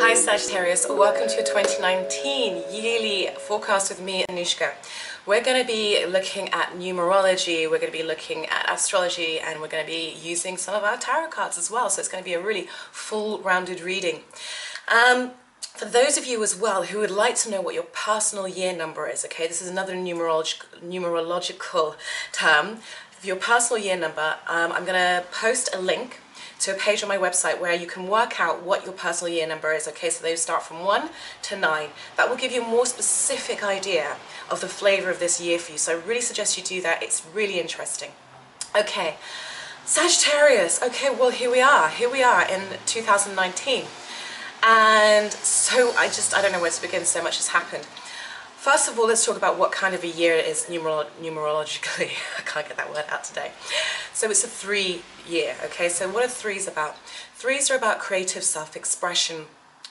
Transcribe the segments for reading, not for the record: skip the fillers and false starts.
Hi Sagittarius, welcome to your 2019 yearly forecast with me, Anushka. We're going to be looking at numerology, we're going to be looking at astrology, and we're going to be using some of our tarot cards as well. So it's going to be a really full rounded reading. For those of you as well who would like to know what your personal year number is, okay, this is another numerological term. For your personal year number, I'm going to post a link to a page on my website where you can work out what your personal year number is, okay? So they start from 1 to 9. That will give you a more specific idea of the flavor of this year for you. So I really suggest you do that. It's really interesting. Okay, Sagittarius. Okay, well, here we are in 2019. And so I don't know where to begin, so much has happened. First of all, let's talk about what kind of a year it is numerologically. I can't get that word out today. So it's a 3 year, okay? So what are 3s about? 3s are about creative self-expression.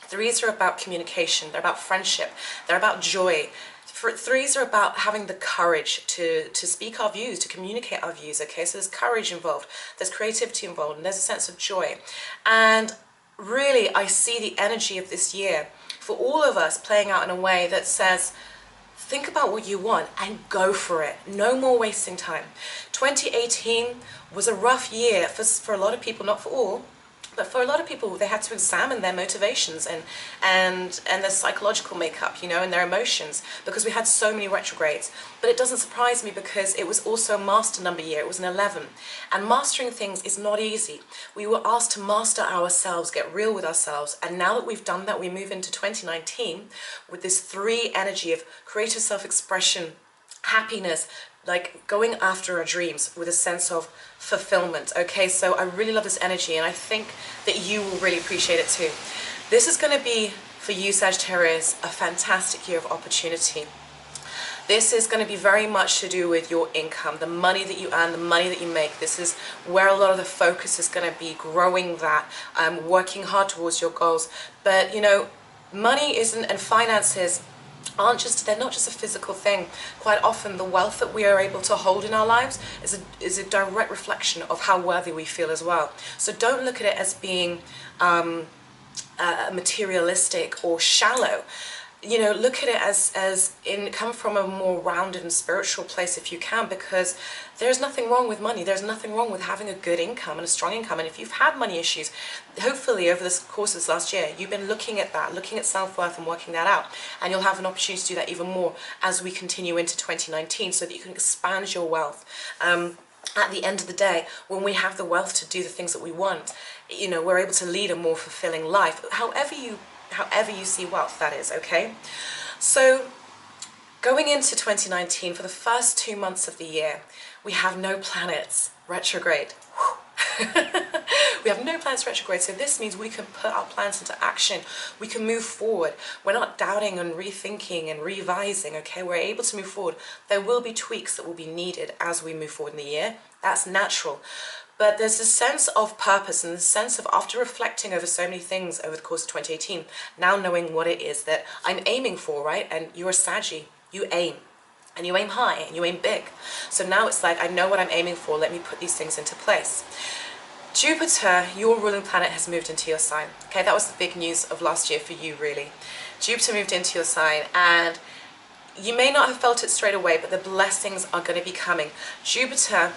3s are about communication. They're about friendship. They're about joy. 3s are about having the courage to speak our views, to communicate our views, okay? So there's courage involved. There's creativity involved, and there's a sense of joy. And really, I see the energy of this year for all of us playing out in a way that says, think about what you want and go for it. No more wasting time. 2018 was a rough year for a lot of people, not for all, but for a lot of people. They had to examine their motivations and their psychological makeup, you know, and their emotions, because we had so many retrogrades. But it doesn't surprise me because it was also a master number year. It was an 11. And mastering things is not easy. We were asked to master ourselves, get real with ourselves. And now that we've done that, we move into 2019 with this 3 energy of creative self-expression, happiness, like going after our dreams with a sense of fulfillment. Okay, so I really love this energy, and I think that you will really appreciate it too. This is going to be, for you Sagittarius, a fantastic year of opportunity. This is going to be very much to do with your income, the money that you earn, the money that you make. This is where a lot of the focus is going to be, growing that, working hard towards your goals. But you know, money isn't, and finances they're not just a physical thing. Quite often the wealth that we are able to hold in our lives is a direct reflection of how worthy we feel as well. So don't look at it as being materialistic or shallow. You know, look at it as come from a more rounded and spiritual place if you can, because there's nothing wrong with money. There's nothing wrong with having a good income and a strong income. And if you've had money issues, hopefully over the course of this last year, you've been looking at that, looking at self-worth and working that out. And you'll have an opportunity to do that even more as we continue into 2019, so that you can expand your wealth. At the end of the day, when we have the wealth to do the things that we want, you know, we're able to lead a more fulfilling life. However you see wealth, that is, okay? So going into 2019, for the first 2 months of the year, we have no planets retrograde. We have no planets retrograde, so this means we can put our plans into action. We can move forward. We're not doubting and rethinking and revising, okay? We're able to move forward. There will be tweaks that will be needed as we move forward in the year. That's natural. But there's a sense of purpose and the sense of, after reflecting over so many things over the course of 2018, now knowing what it is that I'm aiming for, right? And you're a Saggy, you aim. And you aim high and you aim big. So now it's like, I know what I'm aiming for, let me put these things into place. Jupiter, your ruling planet, has moved into your sign. Okay, that was the big news of last year for you, really. Jupiter moved into your sign, and you may not have felt it straight away, but the blessings are going to be coming. Jupiter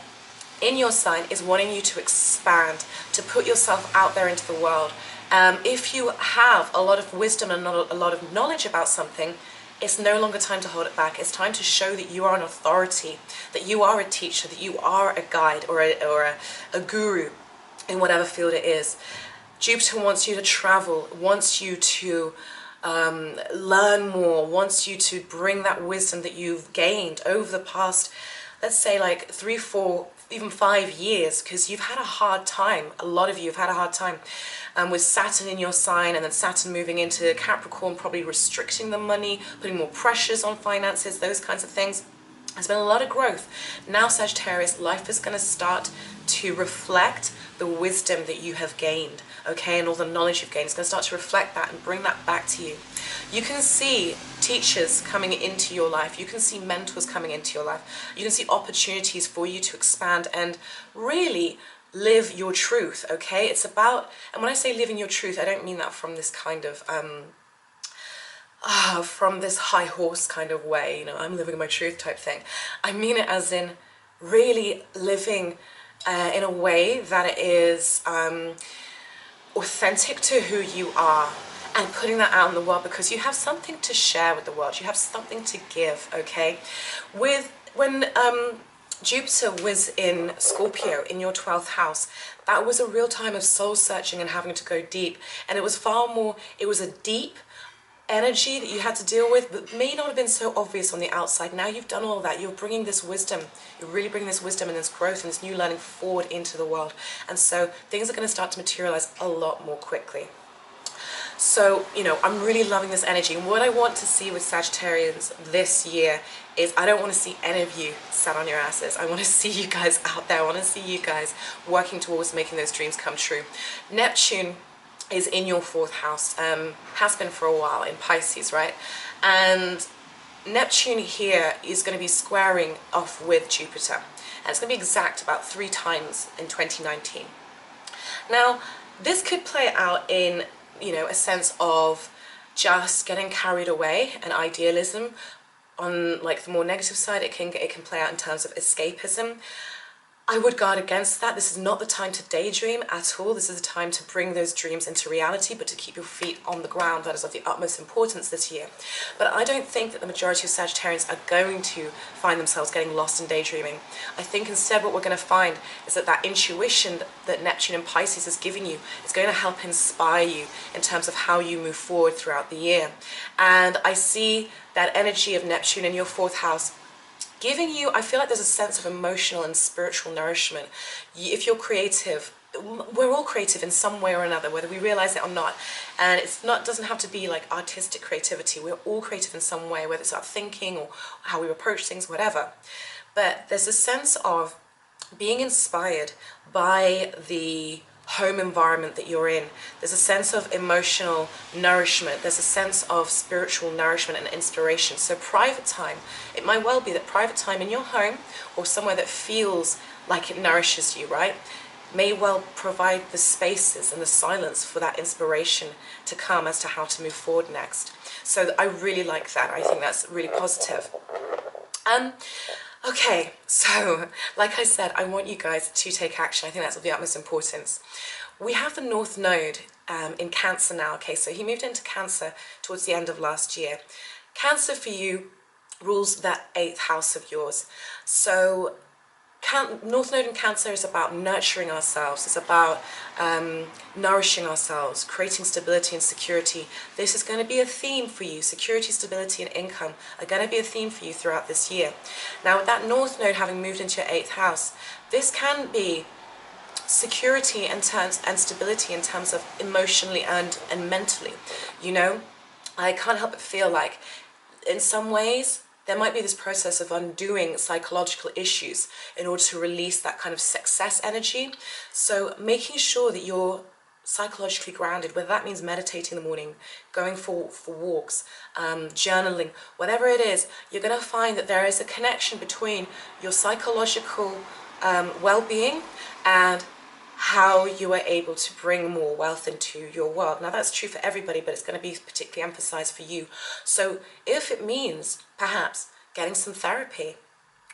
in your sign is wanting you to expand, to put yourself out there into the world. If you have a lot of wisdom and a lot of knowledge about something, it's no longer time to hold it back. It's time to show that you are an authority, that you are a teacher, that you are a guide or a guru in whatever field it is. Jupiter wants you to travel, wants you to learn more, wants you to bring that wisdom that you've gained over the past, let's say like 3, 4, even 5 years, because you've had a hard time. A lot of you have had a hard time with Saturn in your sign, and then Saturn moving into Capricorn, probably restricting the money, putting more pressures on finances, those kinds of things. There's been a lot of growth. Now, Sagittarius, life is going to start to reflect the wisdom that you have gained, okay, and all the knowledge you've gained. It's going to start to reflect that and bring that back to you. You can see teachers coming into your life. You can see mentors coming into your life. You can see opportunities for you to expand and really live your truth, okay? It's about, and when I say living your truth, I don't mean that from this kind of from this high horse kind of way, you know, I'm living my truth type thing. I mean it as in really living in a way that is authentic to who you are, and putting that out in the world, because you have something to share with the world, you have something to give, okay? When Jupiter was in Scorpio in your 12th house, that was a real time of soul searching and having to go deep, and it was it was a deep energy that you had to deal with, but may not have been so obvious on the outside. Now you've done all that, you're bringing this wisdom, you're really bringing this wisdom and this growth and this new learning forward into the world, and so things are going to start to materialize a lot more quickly. So, you know, I'm really loving this energy, and what I want to see with Sagittarians this year is, I don't want to see any of you sat on your asses. I want to see you guys out there. I want to see you guys working towards making those dreams come true. Neptune is in your 4th house, has been for a while, in Pisces, right? And Neptune here is going to be squaring off with Jupiter, and it's going to be exact about 3 times in 2019. Now, this could play out in, you know, a sense of just getting carried away and idealism. On like the more negative side, it can play out in terms of escapism. I would guard against that. This is not the time to daydream at all. This is the time to bring those dreams into reality, but to keep your feet on the ground. That is of the utmost importance this year. But I don't think that the majority of Sagittarians are going to find themselves getting lost in daydreaming. I think instead what we're going to find is that intuition that Neptune and Pisces is giving you is going to help inspire you in terms of how you move forward throughout the year. And I see that energy of Neptune in your 4th house giving you, I feel like there's a sense of emotional and spiritual nourishment. If you're creative, we're all creative in some way or another, whether we realize it or not. And doesn't have to be like artistic creativity. We're all creative in some way, whether it's our thinking or how we approach things, whatever. But there's a sense of being inspired by the home environment that you're in. There's a sense of emotional nourishment. There's a sense of spiritual nourishment and inspiration. So private time, it might well be that private time in your home or somewhere that feels like it nourishes you, right, may well provide the spaces and the silence for that inspiration to come as to how to move forward next. So I really like that. I think that's really positive. Okay, so like I said, I want you guys to take action. I think that's of the utmost importance. We have the North Node in Cancer now. Okay, so he moved into Cancer towards the end of last year. Cancer for you rules that 8th house of yours. So North Node in Cancer is about nurturing ourselves. It's about nourishing ourselves, creating stability and security. This is going to be a theme for you. Security, stability, and income are going to be a theme for you throughout this year. Now, with that North Node having moved into your 8th house, this can be security and stability in terms of emotionally and mentally. You know, I can't help but feel like in some ways there might be this process of undoing psychological issues in order to release that kind of success energy. So making sure that you're psychologically grounded, whether that means meditating in the morning, going for walks, journaling, whatever it is, you're going to find that there is a connection between your psychological well-being and how you are able to bring more wealth into your world. Now that's true for everybody, but it's going to be particularly emphasized for you. So if it means perhaps getting some therapy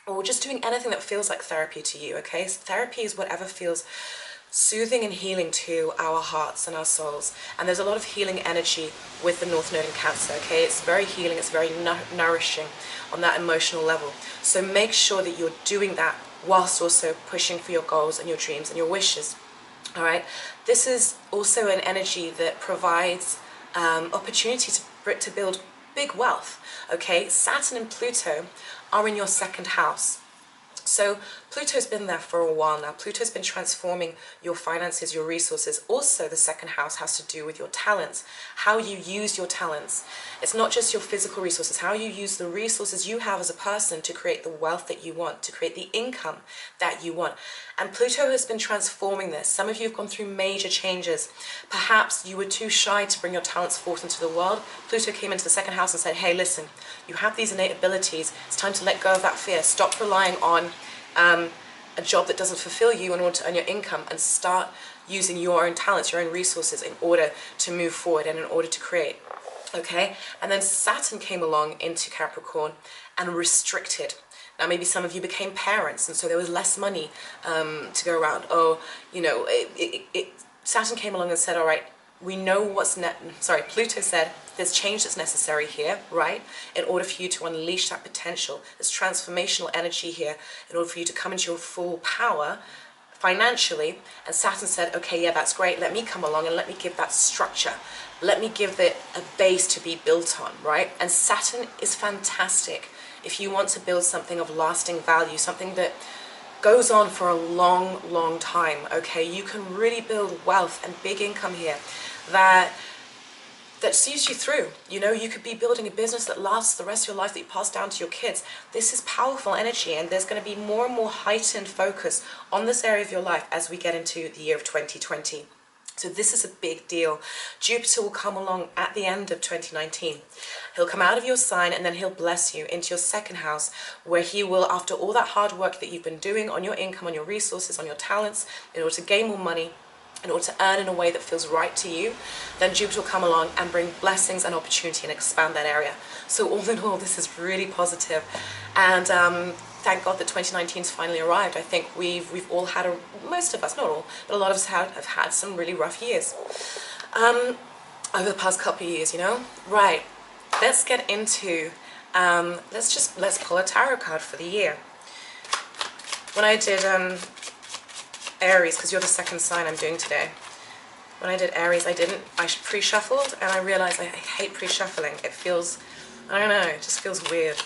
or just doing anything that feels like therapy to you, okay? So therapy is whatever feels soothing and healing to our hearts and our souls. And there's a lot of healing energy with the North Node in Cancer, okay? It's very healing, it's very nourishing on that emotional level. So make sure that you're doing that whilst also pushing for your goals and your dreams and your wishes, all right? This is also an energy that provides opportunity to build big wealth, okay? Saturn and Pluto are in your 2nd house. So Pluto's been there for a while now. Pluto's been transforming your finances, your resources. Also, the 2nd house has to do with your talents, how you use your talents. It's not just your physical resources, how you use the resources you have as a person to create the wealth that you want, to create the income that you want. And Pluto has been transforming this. Some of you have gone through major changes. Perhaps you were too shy to bring your talents forth into the world. Pluto came into the 2nd house and said, hey, listen, you have these innate abilities. It's time to let go of that fear. Stop relying on a job that doesn't fulfill you in order to earn your income, and start using your own talents, your own resources in order to move forward and in order to create. Okay, and then Saturn came along into Capricorn and restricted. Now maybe some of you became parents, and so there was less money to go around. Or, you know, Saturn came along and said, all right, we know Pluto said, there's change that's necessary here, right? In order for you to unleash that potential, there's transformational energy here in order for you to come into your full power financially. And Saturn said, okay, yeah, that's great. Let me come along and let me give that structure. Let me give it a base to be built on, right? And Saturn is fantastic if you want to build something of lasting value, something that goes on for a long, long time, okay? You can really build wealth and big income here that sees you through. You know, you could be building a business that lasts the rest of your life, that you pass down to your kids. This is powerful energy, and there's going to be more and more heightened focus on this area of your life as we get into the year of 2020. So this is a big deal. Jupiter will come along at the end of 2019. He'll come out of your sign, and then he'll bless you into your second house, where he will, after all that hard work that you've been doing on your income, on your resources, on your talents, in order to gain more money, in order to earn in a way that feels right to you, then Jupiter will come along and bring blessings and opportunity and expand that area. So all in all, this is really positive. And thank God that 2019's finally arrived. I think we've all had, most of us, not all, but a lot of us have had some really rough years over the past couple of years, you know? Right, let's get into, let's pull a tarot card for the year. When I did Aries, because you're the second sign I'm doing today. When I did Aries, I pre-shuffled, and I realized I hate pre-shuffling. It feels, I don't know, it just feels weird.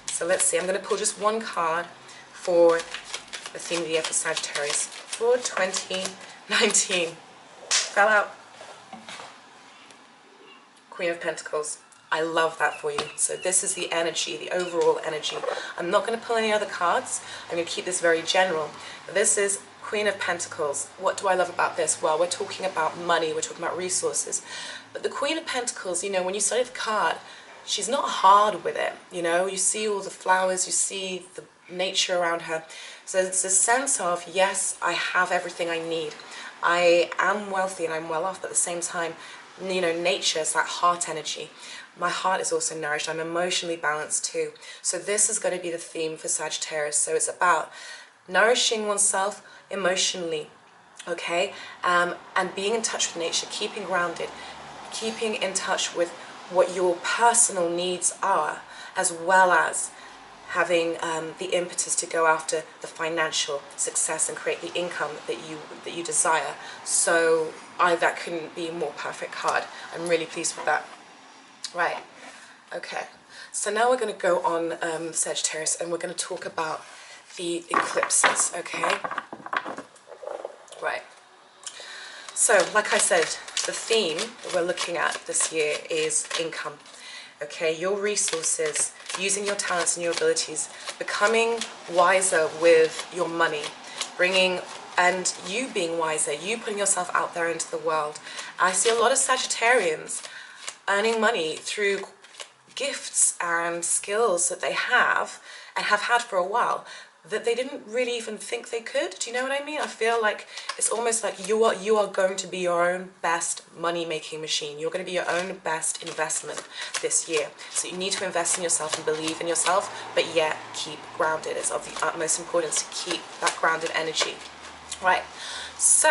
So let's see, I'm going to pull just one card for the theme of the year for Sagittarius for 2019. Fell out. Queen of Pentacles. I love that for you. So this is the energy, the overall energy. I'm not going to pull any other cards. I'm going to keep this very general. This is Queen of Pentacles. What do I love about this? Well, we're talking about money, we're talking about resources. But the Queen of Pentacles, you know, when you study the card, she's not hard with it. You know, you see all the flowers, you see the nature around her. So it's a sense of, yes, I have everything I need. I am wealthy and I'm well off, but at the same time, you know, nature is that heart energy. My heart is also nourished. I'm emotionally balanced too. So this is going to be the theme for Sagittarius. So it's about nourishing oneself emotionally, okay, and being in touch with nature, keeping grounded, keeping in touch with what your personal needs are, as well as having the impetus to go after the financial success and create the income that you desire. So that couldn't be a more perfect card. I'm really pleased with that. Right, okay, so now we're going to go on Sagittarius, and we're going to talk about the eclipses, okay? Right, so like I said, the theme that we're looking at this year is income, okay? Your resources, using your talents and your abilities, becoming wiser with your money, and you being wiser, you putting yourself out there into the world. I see a lot of Sagittarians earning money through gifts and skills that they have and have had for a while, that they didn't really even think they could. Do you know what I mean? I feel like it's almost like you are going to be your own best money-making machine. You're going to be your own best investment this year. So you need to invest in yourself and believe in yourself, but yet keep grounded. It's of the utmost importance to keep that grounded energy. Right, so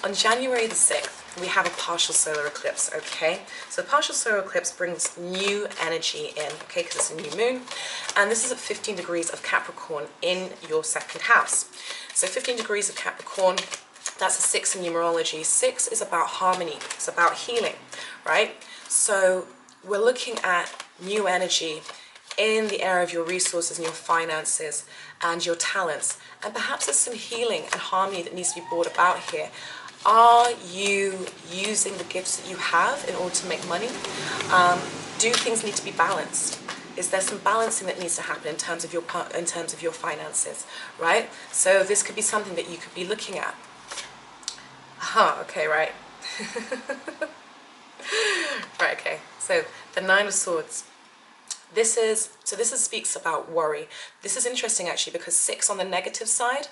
on January the 6th, we have a partial solar eclipse, okay? So the partial solar eclipse brings new energy in, okay, because it's a new moon. And this is at 15 degrees of Capricorn in your second house. So 15 degrees of Capricorn, that's a 6 in numerology. 6 is about harmony, it's about healing, right? So we're looking at new energy in the area of your resources and your finances and your talents. And perhaps there's some healing and harmony that needs to be brought about here. Are you using the gifts that you have in order to make money? Do things need to be balanced? Is there some balancing that needs to happen in terms of your finances, right? So this could be something that you could be looking at. Okay, right. Right, okay. So the 9 of Swords. speaks about worry. This is interesting actually, because 6 on the negative side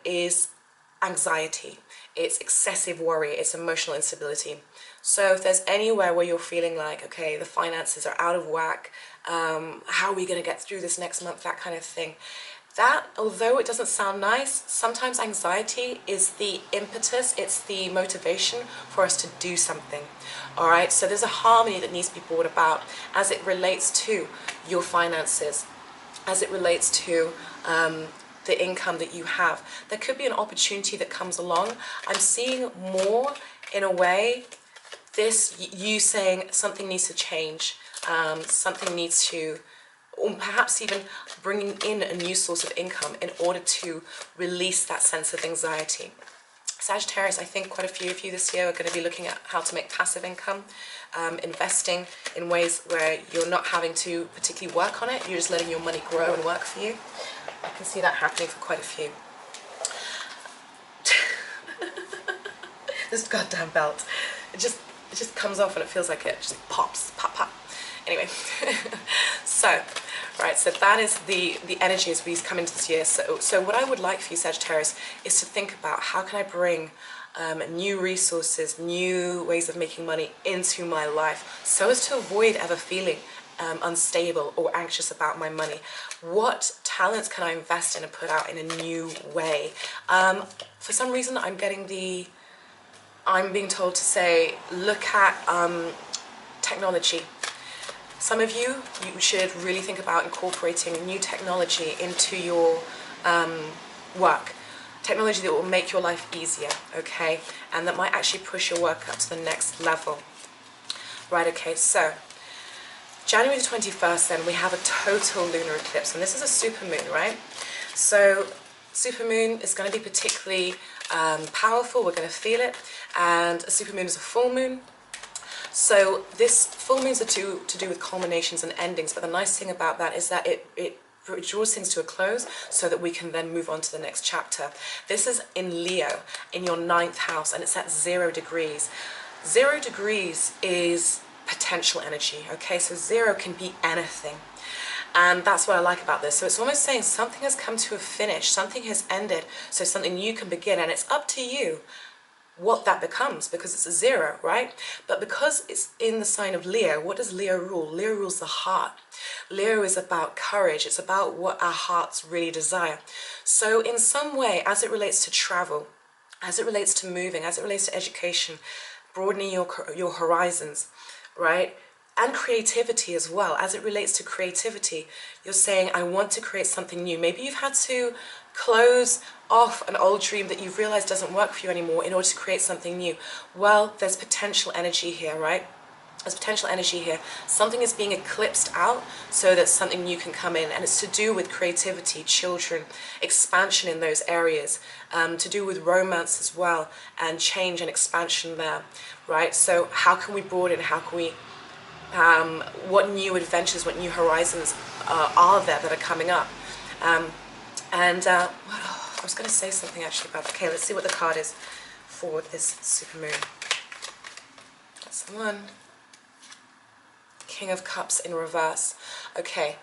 is anxiety. It's excessive worry, it's emotional instability. So if there's anywhere where you're feeling like, okay, the finances are out of whack, how are we going to get through this next month, that kind of thing. That, although it doesn't sound nice, sometimes anxiety is the impetus, it's the motivation for us to do something. All right, so there's a harmony that needs to be brought about as it relates to your finances, as it relates to the income that you have. There could be an opportunity that comes along. I'm seeing more in a way you saying something needs to change, something needs to, or perhaps even bringing in a new source of income in order to release that sense of anxiety. Sagittarius, I think quite a few of you this year are going to be looking at how to make passive income, investing in ways where you're not having to particularly work on it, you're just letting your money grow and work for you. I can see that happening for quite a few. This goddamn belt, it just comes off and it feels like it just pops, pop, pop. Anyway, so that is the energy as we come into this year. So what I would like for you, Sagittarius, is to think about how can I bring new resources, new ways of making money into my life, so as to avoid ever feeling unstable or anxious about my money. What talents can I invest in and put out in a new way? For some reason, I'm being told to say, look at technology. Some of you should really think about incorporating new technology into your work. Technology that will make your life easier, okay? And that might actually push your work up to the next level. Right, okay, so January the 21st then, we have a total lunar eclipse, and this is a supermoon, right? So supermoon is going to be particularly powerful, we're going to feel it, and a supermoon is a full moon. So this full moons are to do with culminations and endings, but the nice thing about that is that it draws things to a close so that we can then move on to the next chapter. This is in Leo, in your 9th house, and it's at 0 degrees. 0 degrees is potential energy, okay? So 0 can be anything. And that's what I like about this. So it's almost saying something has come to a finish, something has ended, so something new can begin, and it's up to you what that becomes, because it's a 0, right? But because it's in the sign of Leo, what does Leo rule? Leo rules the heart. Leo is about courage. It's about what our hearts really desire. So in some way, as it relates to travel, as it relates to moving, as it relates to education, broadening your horizons, right? And creativity as well. As it relates to creativity, you're saying, I want to create something new. Maybe you've had to close off an old dream that you've realized doesn't work for you anymore in order to create something new. Well, there's potential energy here, right? There's potential energy here. Something is being eclipsed out so that something new can come in, and it's to do with creativity, children, expansion in those areas, to do with romance as well, and change and expansion there, right? So how can we broaden, how can we what new adventures, what new horizons are there that are coming up? I was going to say something actually about, okay, let's see what the card is for this supermoon. That's the one. King of Cups in reverse. Okay,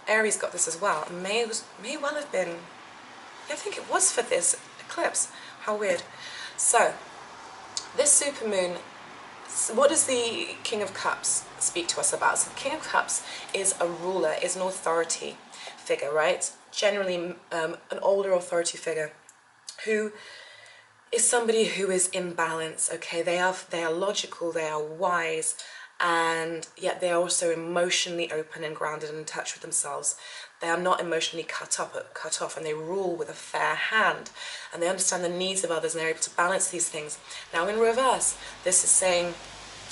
Aries got this as well. May well have been, I think it was for this eclipse. How weird. So, this supermoon, what does the King of Cups speak to us about? So the King of Cups is a ruler, is an authority figure, right? Generally an older authority figure who is somebody who is in balance, okay? They are logical, they are wise, and yet they are also emotionally open and grounded and in touch with themselves. They are not emotionally cut off, and they rule with a fair hand, and they understand the needs of others, and they're able to balance these things. Now in reverse, this is saying,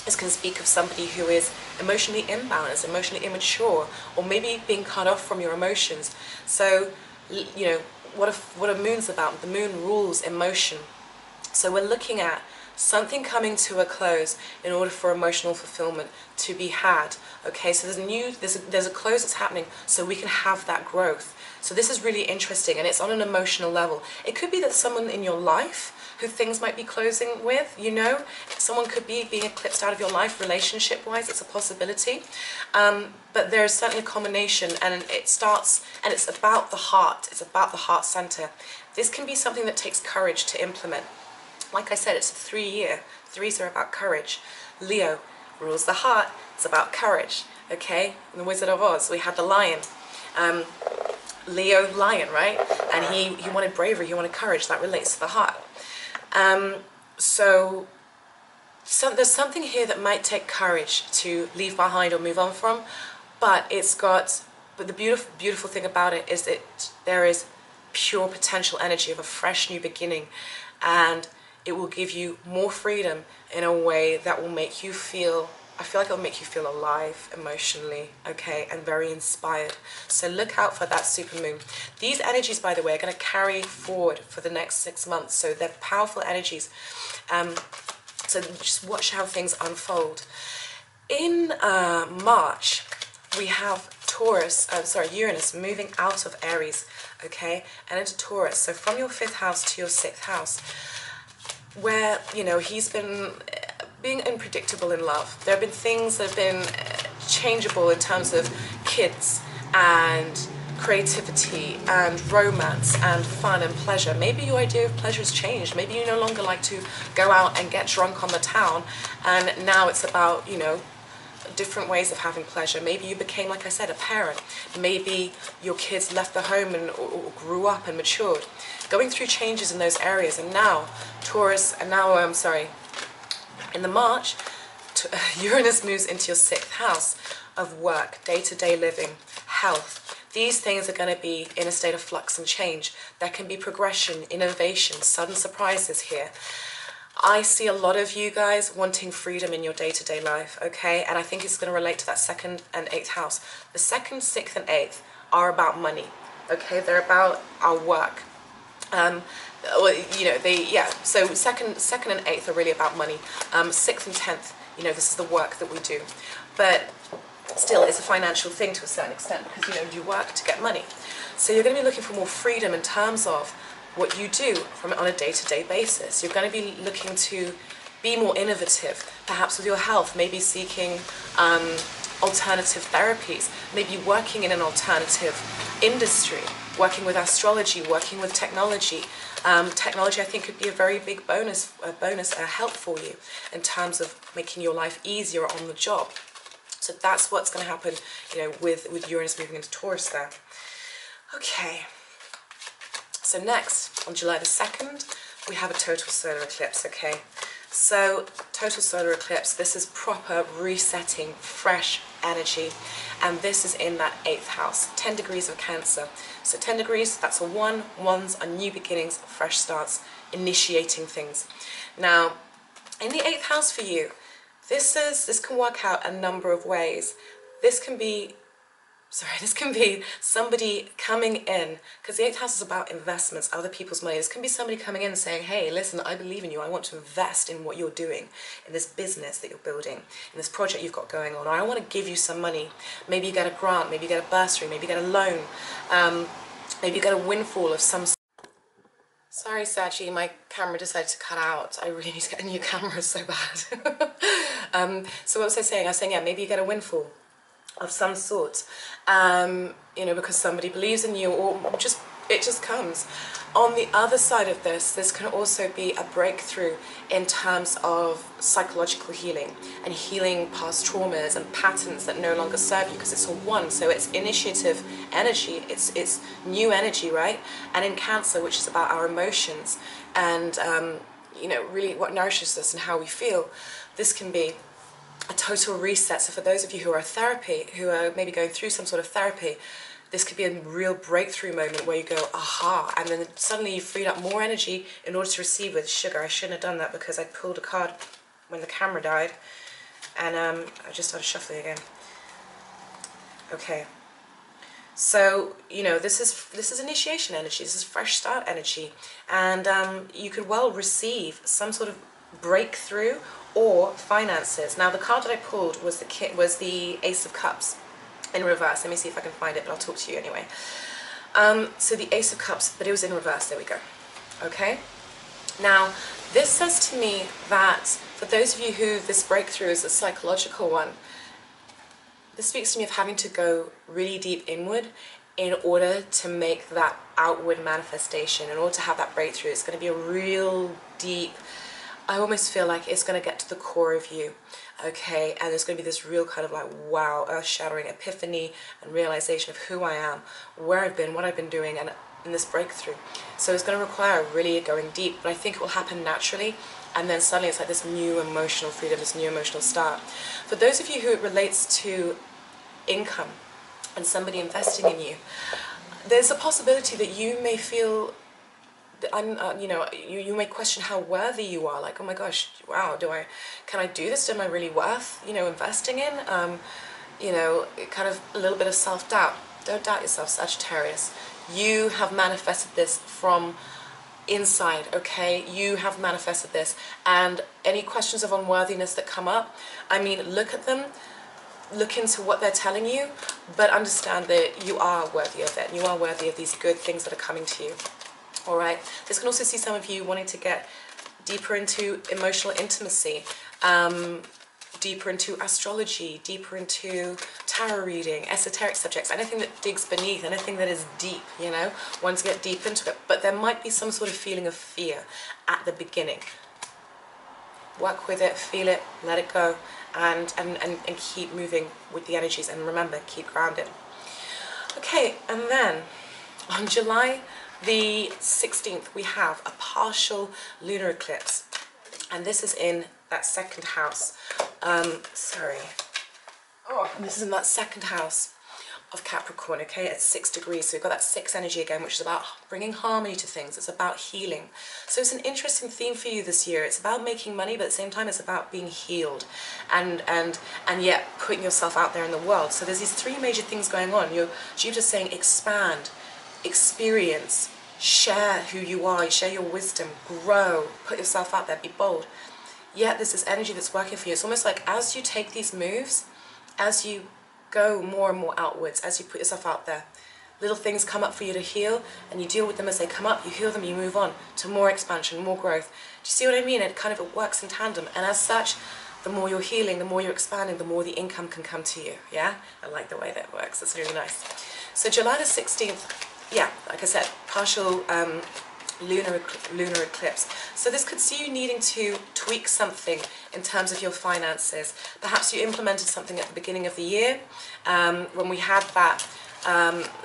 this can speak of somebody who is emotionally imbalanced, emotionally immature, or maybe being cut off from your emotions. So, you know, what a moon's about. The moon rules emotion. So we're looking at something coming to a close in order for emotional fulfillment to be had. Okay, so there's a close that's happening so we can have that growth. So this is really interesting, and it's on an emotional level. It could be that someone in your life who things might be closing with, you know, someone could be being eclipsed out of your life relationship-wise. It's a possibility. But there's certainly a combination, and it starts, and it's about the heart. It's about the heart center. This can be something that takes courage to implement. Like I said, it's a 3-year. Threes are about courage. Leo rules the heart. It's about courage. Okay? In the Wizard of Oz, we had the lion. Leo lion, right? And he wanted bravery, he wanted courage. That relates to the heart. So there's something here that might take courage to leave behind or move on from, but the beautiful thing about it is that there is pure potential energy of a fresh new beginning, and it will give you more freedom in a way that will make you feel, I feel like it'll make you feel alive emotionally, okay, and very inspired. So look out for that supermoon. These energies, by the way, are going to carry forward for the next 6 months. So they're powerful energies. So just watch how things unfold. In March, we have Uranus moving out of Aries, okay, and into Taurus. So from your 5th house to your 6th house, where, you know, he's been being unpredictable in love. There have been things that have been changeable in terms of kids and creativity and romance and fun and pleasure. Maybe your idea of pleasure has changed. Maybe you no longer like to go out and get drunk on the town, and now it's about, you know, different ways of having pleasure. Maybe you became, like I said, a parent. Maybe your kids left the home and or grew up and matured. Going through changes in those areas, and now in the March, Uranus moves into your 6th house of work, day-to-day living, health. These things are going to be in a state of flux and change. There can be progression, innovation, sudden surprises here. I see a lot of you guys wanting freedom in your day-to-day life, okay? And I think it's going to relate to that 2nd and 8th house. The 2nd, 6th, and 8th are about money, okay? They're about our work. Well, you know, so second and 8th are really about money. 6th and 10th, you know, this is the work that we do. But still, it's a financial thing to a certain extent, because, you know, you work to get money. So you're going to be looking for more freedom in terms of what you do on a day-to-day basis. You're going to be looking to be more innovative, perhaps with your health, maybe seeking alternative therapies, maybe working in an alternative industry, working with astrology, working with technology. Technology, I think, could be a very big help for you in terms of making your life easier on the job. So that's what's going to happen, you know, with Uranus moving into Taurus there. Okay. So next, on July the 2nd, we have a total solar eclipse, okay? So, total solar eclipse, this is proper resetting, fresh energy, and this is in that 8th house, 10 degrees of Cancer. So 10 degrees, that's a 1, 1s are new beginnings, fresh starts, initiating things. Now, in the 8th house for you, this can work out a number of ways. This can be somebody coming in, because the 8th house is about investments, other people's money. This can be somebody coming in and saying, hey, listen, I believe in you. I want to invest in what you're doing, in this business that you're building, in this project you've got going on. Or I want to give you some money. Maybe you get a grant, maybe you get a bursary, maybe you get a loan, maybe you get a windfall of some sort. Sorry, Saggy, my camera decided to cut out. I really need to get a new camera so bad. So what was I saying? I was saying, yeah, maybe you get a windfall of some sort, you know, because somebody believes in you, or it just comes. On the other side of this can also be a breakthrough in terms of psychological healing and healing past traumas and patterns that no longer serve you, because it's a 1, so it's initiative energy, it's new energy, right? And in Cancer, which is about our emotions and you know, really what nourishes us and how we feel, this can be a total reset. So for those of you who are who are maybe going through some sort of therapy, this could be a real breakthrough moment where you go, aha, and then suddenly you've freed up more energy in order to receive with sugar. I shouldn't have done that because I pulled a card when the camera died, and I just started shuffling again. Okay. So, you know, this is initiation energy, this is fresh start energy, and you could well receive some sort of breakthrough or finances. Now, the card that I pulled was the Ace of Cups in reverse. Let me see if I can find it, but I'll talk to you anyway. So the Ace of Cups, but it was in reverse. There we go. Okay. Now, this says to me that for those of you who this breakthrough is a psychological one, this speaks to me of having to go really deep inward in order to make that outward manifestation. In order to have that breakthrough, it's going to be a real deep, I almost feel like it's going to get to the core of you, okay? And there's going to be this real kind of like, wow, earth-shattering epiphany and realization of who I am, where I've been, what I've been doing, and in this breakthrough. So it's going to require really going deep, but I think it will happen naturally, and then suddenly it's like this new emotional freedom, this new emotional start. For those of you who it relates to income and somebody investing in you, there's a possibility that you may feel, you may question how worthy you are. Like, oh my gosh, wow, can I do this? Am I really worth, investing in? Kind of a little bit of self-doubt. Don't doubt yourself, Sagittarius. You have manifested this from inside, okay? You have manifested this. And any questions of unworthiness that come up, I mean, look at them, look into what they're telling you, but understand that you are worthy of it. You are worthy of these good things that are coming to you. All right. This can also see some of you wanting to get deeper into emotional intimacy, deeper into astrology, deeper into tarot reading, esoteric subjects, anything that digs beneath, anything that is deep, want to get deep into it. But there might be some sort of feeling of fear at the beginning. Work with it, feel it, let it go, and keep moving with the energies. And remember, keep grounded. Okay, and then on July the 16th, we have a partial lunar eclipse, and this is in that second house. This is in that second house of Capricorn, okay, at 6 degrees. So we've got that 6 energy again, which is about bringing harmony to things. It's about healing. So it's an interesting theme for you this year. It's about making money, but at the same time, it's about being healed and yet putting yourself out there in the world. So there's these 3 major things going on. Jupiter's saying expand, experience, share who you are, share your wisdom, grow, put yourself out there, be bold. Yet there's this energy that's working for you. It's almost like as you take these moves, as you go more and more outwards, as you put yourself out there, little things come up for you to heal, and you deal with them as they come up, you heal them, you move on to more expansion, more growth. Do you see what I mean? It kind of works in tandem, and as such, the more you're healing, the more you're expanding, the more the income can come to you, yeah? I like the way that works, that's really nice. So July the 16th, yeah, like I said, partial lunar eclipse. So this could see you needing to tweak something in terms of your finances. Perhaps you implemented something at the beginning of the year when we had that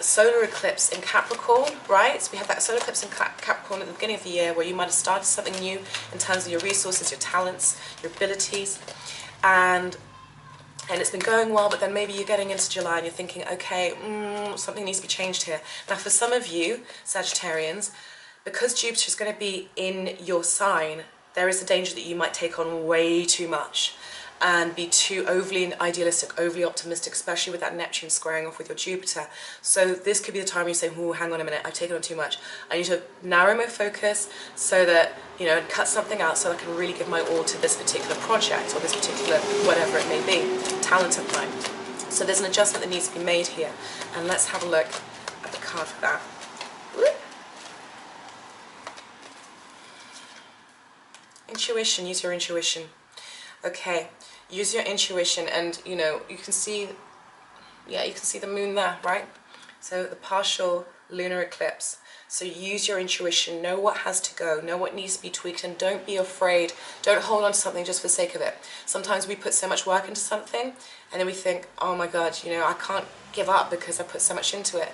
solar eclipse in Capricorn, right? So we had that solar eclipse in Capricorn at the beginning of the year where you might have started something new in terms of your resources, your talents, your abilities, and it's been going well, but then maybe you're getting into July and you're thinking, okay, something needs to be changed here. Now for some of you, Sagittarians, because Jupiter is going to be in your sign, there is a danger that you might take on way too much and be too overly idealistic, overly optimistic, especially with that Neptune squaring off with your Jupiter. So this could be the time you say, oh, hang on a minute, I've taken on too much. I need to narrow my focus so that, and cut something out so I can really give my all to this particular project or this particular, whatever it may be, talent of mine. So there's an adjustment that needs to be made here. And let's have a look at the card for that. Intuition, use your intuition. Okay, use your intuition, and you can see, you can see the moon there, right? So the partial lunar eclipse. So use your intuition, know what has to go, know what needs to be tweaked, and don't be afraid. Don't hold on to something just for the sake of it. Sometimes we put so much work into something, and then we think, oh my God, I can't give up because I put so much into it.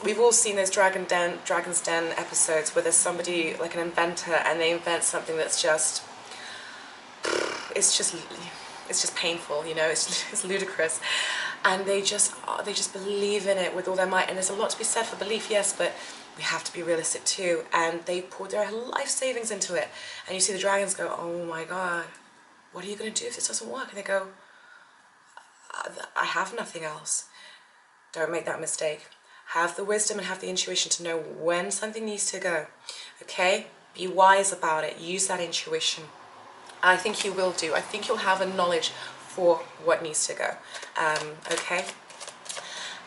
We've all seen those Dragon's Den episodes where there's somebody like an inventor and they invent something that's just, it's just painful, it's ludicrous, and they just believe in it with all their might. And there's a lot to be said for belief, yes, but we have to be realistic too. And they poured their life savings into it, and you see the dragons go, oh my God, what are you going to do if this doesn't work? And they go, I have nothing else. Don't make that mistake. Have the wisdom and have the intuition to know when something needs to go, okay? Be wise about it. Use that intuition. I think you will do. I think you'll have a knowledge for what needs to go, okay?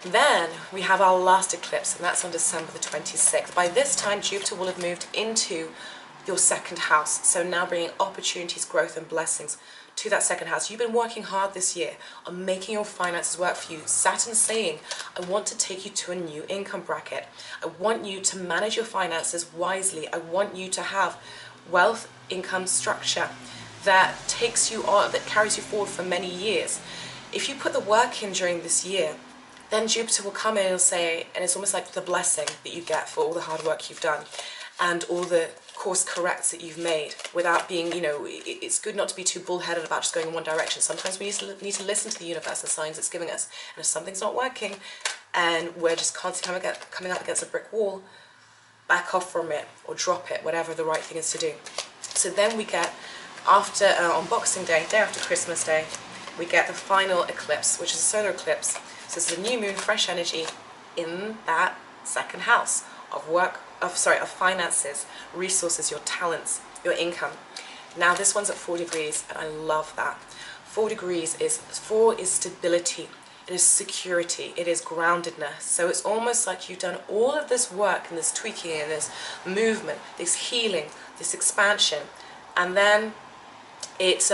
Then we have our last eclipse, and that's on December the 26th. By this time, Jupiter will have moved into your second house, so now bringing opportunities, growth and blessings to that second house. You've been working hard this year on making your finances work for you. Saturn's saying, I want to take you to a new income bracket. I want you to manage your finances wisely. I want you to have wealth, income structure that takes you on, that carries you forward for many years. If you put the work in during this year, then Jupiter will come in and say, and it's almost like the blessing that you get for all the hard work you've done and all the course corrects that you've made without being, you know, it's good not to be too bullheaded about just going in one direction. Sometimes we need to listen to the universe and signs it's giving us. And if something's not working and we're just constantly coming up against a brick wall, back off from it or drop it, whatever the right thing is to do. So then we get, after, on Boxing Day, day after Christmas Day, we get the final eclipse, which is a solar eclipse. So it's a new moon, fresh energy in that second house of work, of finances, resources, your talents, your income. Now this one's at 4 degrees, and I love that. 4 degrees is stability, it is security, it is groundedness. So it's almost like you've done all of this work and this tweaking and this movement, this healing, this expansion, and then it's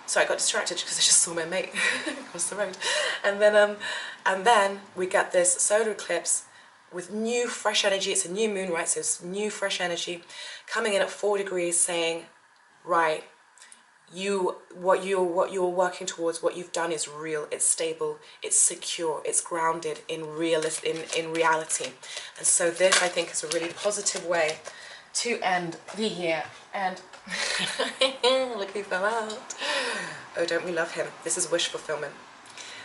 sorry, I got distracted because I just saw my mate across the road. And then we get this solar eclipse with new fresh energy. It's a new moon, right? So it's new fresh energy coming in at 4 degrees, saying, right, what you're working towards, what you've done is real, it's stable, it's secure, it's grounded in reality. And so this, I think, is a really positive way to end the year. And look who fell out. Oh, don't we love him? This is wish fulfillment.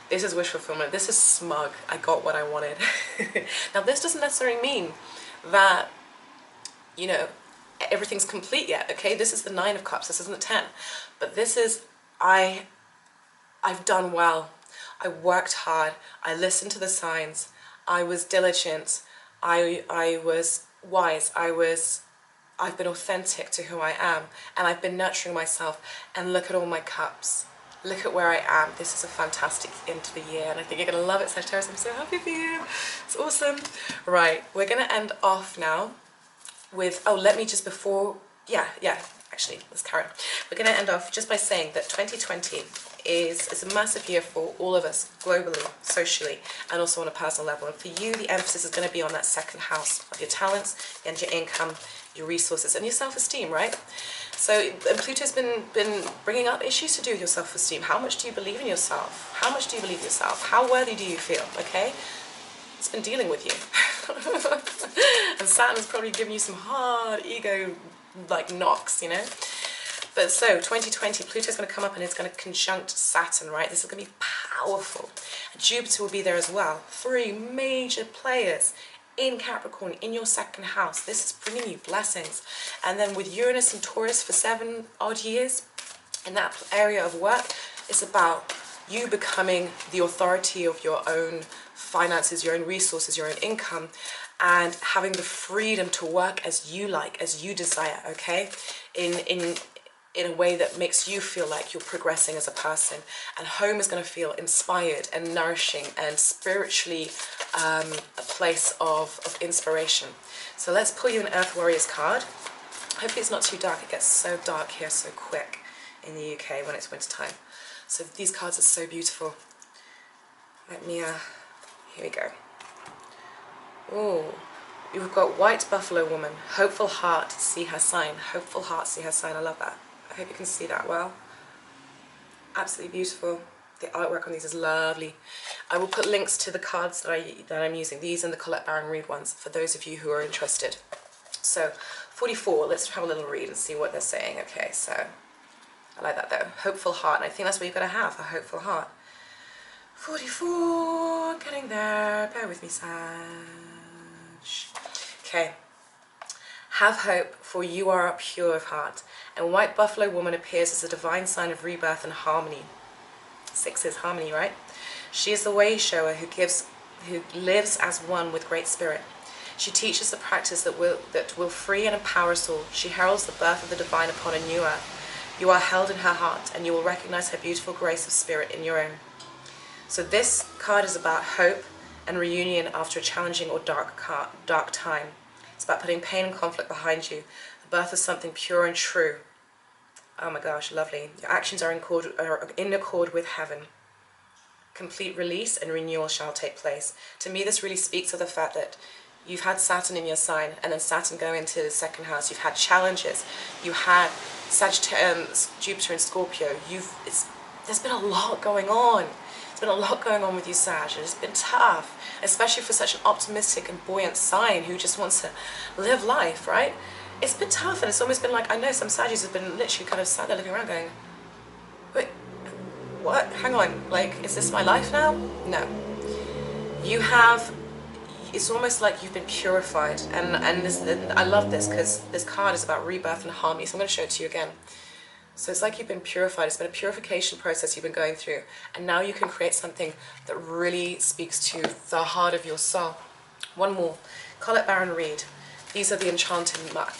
This is wish fulfillment. This is smug. I got what I wanted. Now, this doesn't necessarily mean that, you know, everything's complete yet, okay? This is the 9 of Cups. This isn't the 10. But this is, I've done well. I worked hard. I listened to the signs. I was diligent. I was wise. I've been authentic to who I am, and I've been nurturing myself, and look at all my cups. Look at where I am. This is a fantastic end to the year, and I think you're going to love it, Sagittarius. I'm so happy for you. It's awesome. Right, we're going to end off now with, oh, let me just before, actually, let's carry on. We're going to end off just by saying that 2020 is a massive year for all of us, globally, socially, and also on a personal level. And for you, the emphasis is going to be on that second house of your talents and your income, your resources, and your self-esteem, right? So Pluto's been bringing up issues to do with your self-esteem. How much do you believe in yourself? How much do you believe in yourself? How worthy do you feel, okay? It's been dealing with you. And Saturn's probably giving you some hard ego, like, knocks, you know? But so, 2020, Pluto's going to come up and it's going to conjunct Saturn, right? This is going to be powerful. Jupiter will be there as well. 3 major players in Capricorn, in your second house. This is bringing you blessings. And then with Uranus and Taurus for 7 odd years in that area of work, it's about you becoming the authority of your own finances, your own resources, your own income, and having the freedom to work as you like, as you desire, okay? In a way that makes you feel like you're progressing as a person. And home is going to feel inspired and nourishing and spiritually a place of inspiration. So let's pull you an Earth Warriors card. Hopefully it's not too dark. It gets so dark here so quick in the UK when it's winter time. So these cards are so beautiful. Let me, here we go. Oh, you've got White Buffalo Woman, Hopeful Heart, See Her Sign. Hopeful Heart, See Her Sign. I love that. I hope you can see that well. Absolutely beautiful. The artwork on these is lovely. I will put links to the cards that I'm using, these and the Colette Baron Reid ones, for those of you who are interested. So 44, let's have a little read and see what they're saying. Okay, so I like that though. Hopeful heart, and I think that's what you've got to have, a hopeful heart. 44, getting there. Bear with me, Sag. Okay. Have hope, for you are pure of heart. And White Buffalo Woman appears as a divine sign of rebirth and harmony. 6 is harmony, right? She is the way shower who lives as one with Great Spirit. She teaches the practice that will free and empower us all. She heralds the birth of the divine upon a new earth. You are held in her heart, and you will recognize her beautiful grace of spirit in your own. So this card is about hope and reunion after a challenging or dark time. It's about putting pain and conflict behind you, the birth of something pure and true. Oh my gosh, lovely. Your actions are in accord with heaven. Complete release and renewal shall take place. To me, this really speaks of the fact that you've had Saturn in your sign, and then Saturn going into the second house. You've had challenges. You had Sagittarius, Jupiter and Scorpio. There's been a lot going on. There's been a lot going on with you, Sag. It's been tough, especially for such an optimistic and buoyant sign who just wants to live life, right? It's been tough, and it's almost been like, I know some Saggies have been literally kind of sat there looking around going, wait, what? Hang on, like, is this my life now? No. You have, it's almost like you've been purified, and this, I love this because this card is about rebirth and harmony, so I'm going to show it to you again. So it's like you've been purified. It's been a purification process you've been going through, and now you can create something that really speaks to the heart of your soul. One more, Colette Baron Reid. These are the Enchanted Map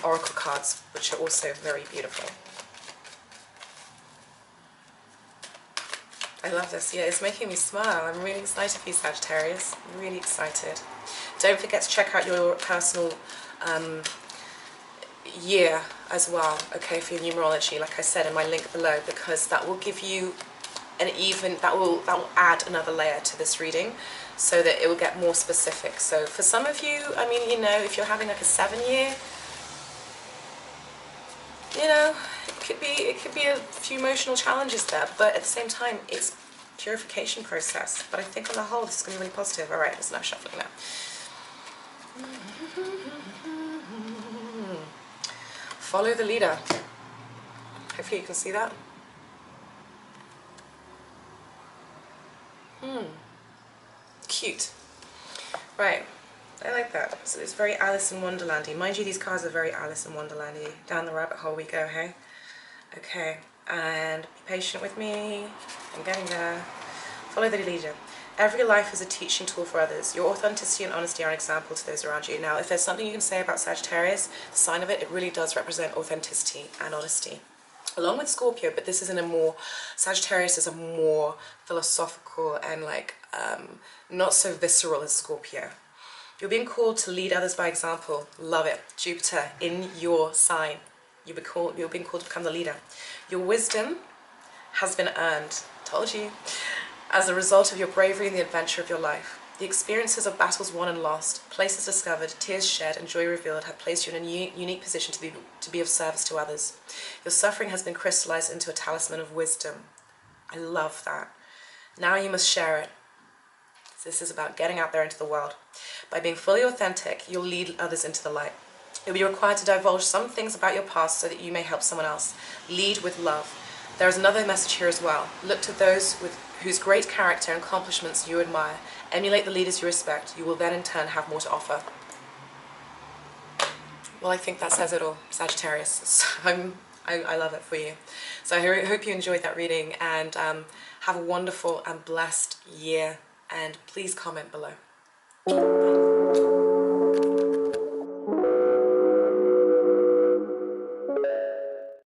Oracle cards, which are also very beautiful. I love this. Yeah, it's making me smile. I'm really excited for you, Sagittarius. I'm really excited. Don't forget to check out your personal year as well, okay, for your numerology, like I said in my link below, because that will give you that will add another layer to this reading, so that it will get more specific. So for some of you, I mean, you know, if you're having like a 7-year, you know, it could be a few emotional challenges there, but at the same time, it's purification process. But I think on the whole, this is going to be really positive. All right, let's now shuffling now. Follow the leader. Hopefully you can see that. Cute. Right, I like that. So it's very Alice in Wonderlandy. Mind you, these cards are very Alice in Wonderlandy. Down the rabbit hole we go, hey? Okay, and be patient with me. I'm getting there. Follow the leader. Every life is a teaching tool for others. Your authenticity and honesty are an example to those around you. Now, if there's something you can say about Sagittarius, the sign of it, it really does represent authenticity and honesty. Along with Scorpio, but this is in a more, Sagittarius is a more philosophical and like, not so visceral as Scorpio. You're being called to lead others by example. Love it. Jupiter in your sign. You're being called to become the leader. Your wisdom has been earned. Told you. As a result of your bravery and the adventure of your life. The experiences of battles won and lost, places discovered, tears shed, and joy revealed have placed you in a unique position to be of service to others. Your suffering has been crystallized into a talisman of wisdom. I love that. Now you must share it. This is about getting out there into the world. By being fully authentic, you'll lead others into the light. You'll be required to divulge some things about your past so that you may help someone else. Lead with love. There is another message here as well. Look to those whose great character and accomplishments you admire. Emulate the leaders you respect. You will then in turn have more to offer. Well, I think that says it all, Sagittarius. So I love it for you. So I hope you enjoyed that reading, and have a wonderful and blessed year. And please comment below. Bye.